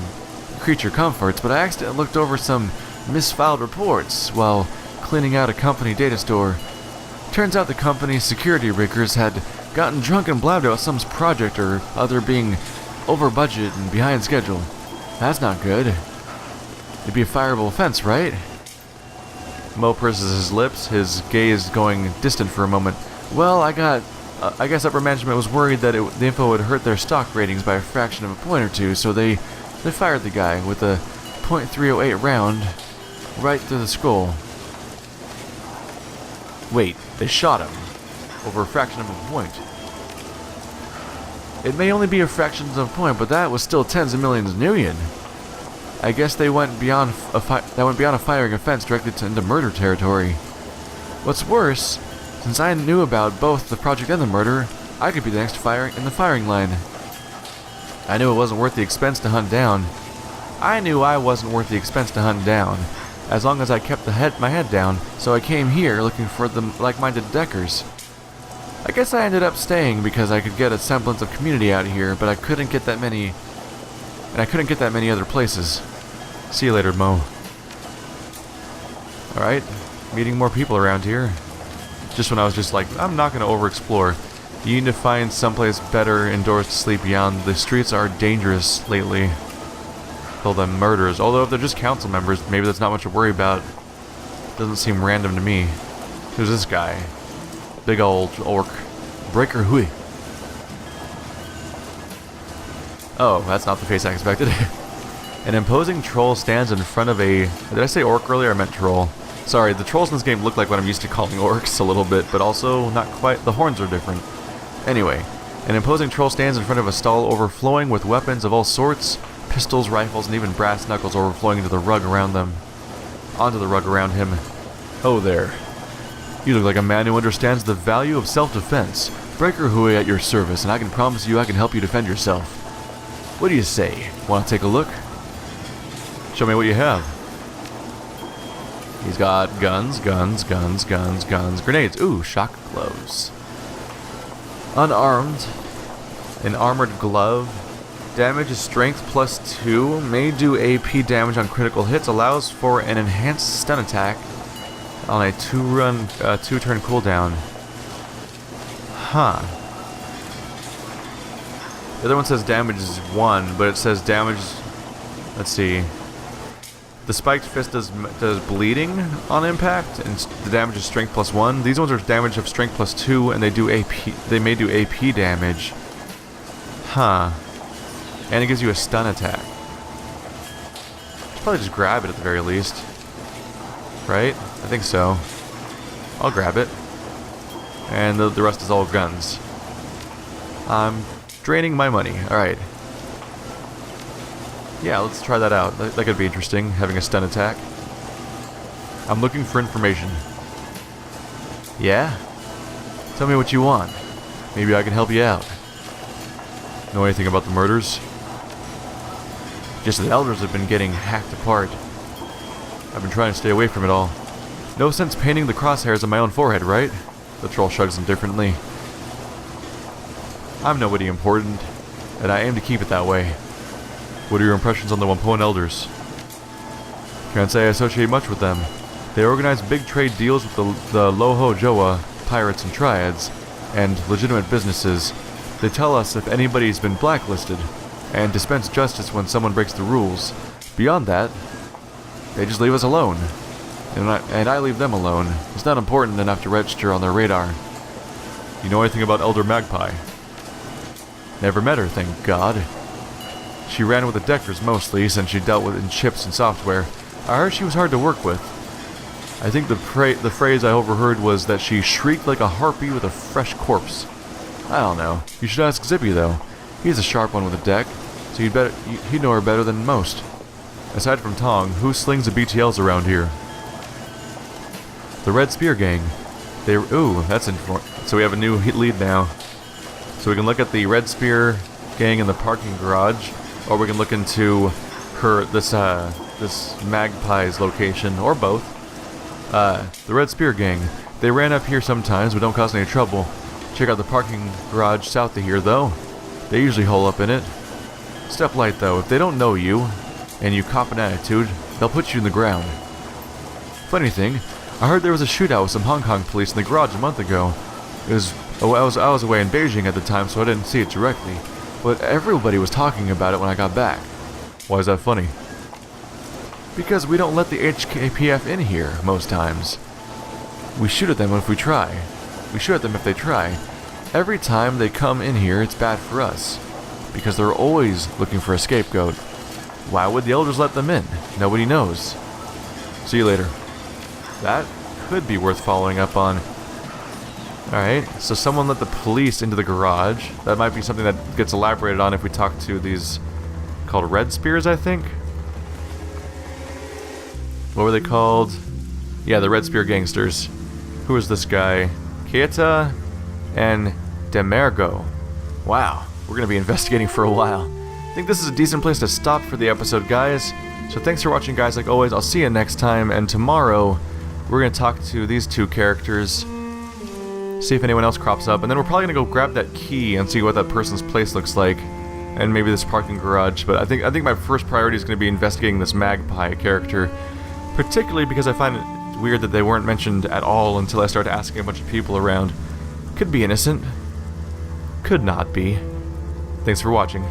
creature comforts, but I accidentally looked over some misfiled reports while cleaning out a company data store. Turns out the company's security riggers had gotten drunk and blabbed about some project or other being over budget and behind schedule. That's not good. It'd be a fireable offense, right? Mo purses his lips, his gaze going distant for a moment. Well, I guess upper management was worried that the info would hurt their stock ratings by a fraction of a point or two, so they fired the guy with a .308 round right through the skull. Wait, they shot him over a fraction of a point. It may only be a fraction of a point, but that was still tens of millions of Nuyen. I guess they went beyond a firing offense directly into murder territory. What's worse, since I knew about both the project and the murder, I could be the next in the firing line. I knew it wasn't worth the expense to hunt down. As long as I kept my head down, so I came here looking for the like-minded deckers. I guess I ended up staying because I could get a semblance of community out here, but I couldn't get that many other places. See you later, Mo. Alright, meeting more people around here. Just when I was just like, I'm not going to overexplore. You need to find someplace better indoors to sleep beyond. The streets are dangerous lately. Call them murderers. Although if they're just council members, maybe that's not much to worry about. Doesn't seem random to me. Who's this guy? Big old orc. Breaker Hui. Oh, that's not the face I expected. An imposing troll stands in front of a... Did I say orc earlier? I meant troll. Sorry, the trolls in this game look like what I'm used to calling orcs a little bit, but also not quite. The horns are different. Anyway, an imposing troll stands in front of a stall overflowing with weapons of all sorts, pistols, rifles, and even brass knuckles overflowing into the rug around them. Onto the rug around him. Oh there. You look like a man who understands the value of self-defense. Breaker Hui at your service, and I can promise you I can help you defend yourself. What do you say? Want to take a look? Show me what you have. He's got guns, grenades. Ooh, shock gloves. Unarmed. An armored glove. Damage is strength +2. May do AP damage on critical hits. Allows for an enhanced stun attack on a 2-turn cooldown. Huh. The other one says damage is 1, but it says damage... Let's see. The spiked fist does bleeding on impact, and the damage is strength +1. These ones are damage of strength +2, and they do AP. They may do AP damage. Huh. And it gives you a stun attack. Should probably just grab it at the very least. Right? I think so. I'll grab it. And the rest is all guns. I'm draining my money. Alright. Yeah, let's try that out. That could be interesting, having a stun attack. I'm looking for information. Yeah? Tell me what you want. Maybe I can help you out. Know anything about the murders? Just that the elders have been getting hacked apart. I've been trying to stay away from it all. No sense painting the crosshairs on my own forehead, right? The troll shrugs indifferently. I'm nobody important, and I aim to keep it that way. What are your impressions on the Wampoan elders? Can't say I associate much with them. They organize big trade deals with the Loho Joa, pirates and triads, and legitimate businesses. They tell us if anybody's been blacklisted, and dispense justice when someone breaks the rules. Beyond that, they just leave us alone. And I leave them alone. It's not important enough to register on their radar. You know anything about Elder Magpie? Never met her, thank God. She ran with the Deckers mostly, since she dealt with in chips and software. I heard she was hard to work with. I think the phrase I overheard was that she shrieked like a harpy with a fresh corpse. I don't know. You should ask Zippy, though. He's a sharp one with a deck, so he'd know her better than most. Aside from Tong, who slings the BTLs around here? The Red Spear Gang. Ooh, that's important. So we have a new lead now. So we can look at the Red Spear Gang in the parking garage, or we can look into this Magpie's location, or both. The Red Spear Gang. They ran up here sometimes, but don't cause any trouble. Check out the parking garage south of here, though. They usually hole up in it. Step light, though. If they don't know you, and you cop an attitude, they'll put you in the ground. Funny thing, I heard there was a shootout with some Hong Kong police in the garage a month ago. I was away in Beijing at the time, so I didn't see it directly. But everybody was talking about it when I got back. Why is that funny? Because we don't let the HKPF in here, most times. We shoot at them if we try. We shoot at them if they try. Every time they come in here, it's bad for us. Because they're always looking for a scapegoat. Why would the elders let them in? Nobody knows. See you later. That could be worth following up on. Alright, so someone let the police into the garage. That might be something that gets elaborated on if we talk to these... called Red Spears, I think? What were they called? Yeah, the Red Spear Gangsters. Who is this guy? Keita and Demergo. Wow, we're going to be investigating for a while. I think this is a decent place to stop for the episode, guys. So thanks for watching, guys. Like always, I'll see you next time. And tomorrow, we're going to talk to these two characters. See if anyone else crops up. And then we're probably going to go grab that key and see what that person's place looks like. And maybe this parking garage. But I think my first priority is going to be investigating this Magpie character. Particularly because I find it weird that they weren't mentioned at all until I started asking a bunch of people around. Could be innocent. Could not be. Thanks for watching.